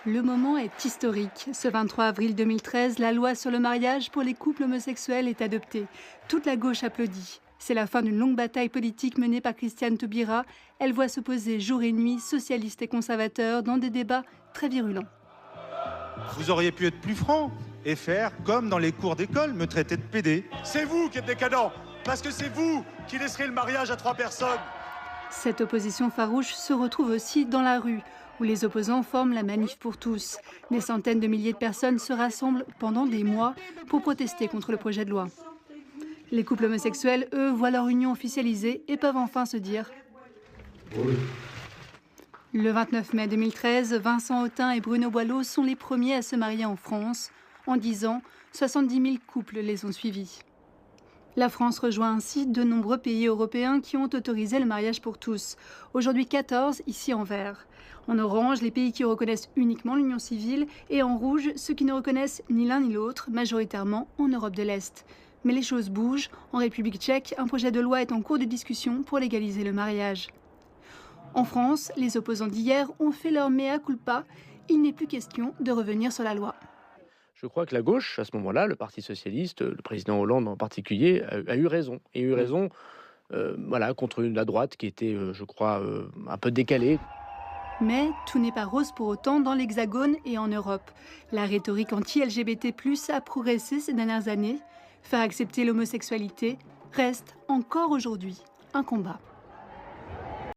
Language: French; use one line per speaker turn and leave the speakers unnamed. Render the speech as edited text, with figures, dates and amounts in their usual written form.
Le moment est historique. Ce 23 avril 2013, la loi sur le mariage pour les couples homosexuels est adoptée. Toute la gauche applaudit. C'est la fin d'une longue bataille politique menée par Christiane Taubira. Elle voit s'opposer jour et nuit socialistes et conservateurs dans des débats très virulents.
Vous auriez pu être plus franc et faire comme dans les cours d'école, me traiter de pédé.
C'est vous qui êtes décadent, parce que c'est vous qui laisserez le mariage à 3 personnes.
Cette opposition farouche se retrouve aussi dans la rue, où les opposants forment la Manif pour tous. Des centaines de milliers de personnes se rassemblent pendant des mois pour protester contre le projet de loi. Les couples homosexuels, eux, voient leur union officialisée et peuvent enfin se dire oui. Le 29 mai 2013, Vincent Autain et Bruno Boileau sont les premiers à se marier en France. En 10 ans, 70 000 couples les ont suivis. La France rejoint ainsi de nombreux pays européens qui ont autorisé le mariage pour tous. Aujourd'hui 14, ici en vert. En orange, les pays qui reconnaissent uniquement l'union civile et en rouge, ceux qui ne reconnaissent ni l'un ni l'autre, majoritairement en Europe de l'Est. Mais les choses bougent. En République tchèque, un projet de loi est en cours de discussion pour légaliser le mariage. En France, les opposants d'hier ont fait leur mea culpa. Il n'est plus question de revenir sur la loi.
Je crois que la gauche, à ce moment-là, le Parti socialiste, le président Hollande en particulier, a eu raison. Et eu raison contre la droite qui était, je crois, un peu décalée.
Mais tout n'est pas rose pour autant dans l'Hexagone et en Europe. La rhétorique anti-LGBT+, a progressé ces dernières années. Faire accepter l'homosexualité reste encore aujourd'hui un combat.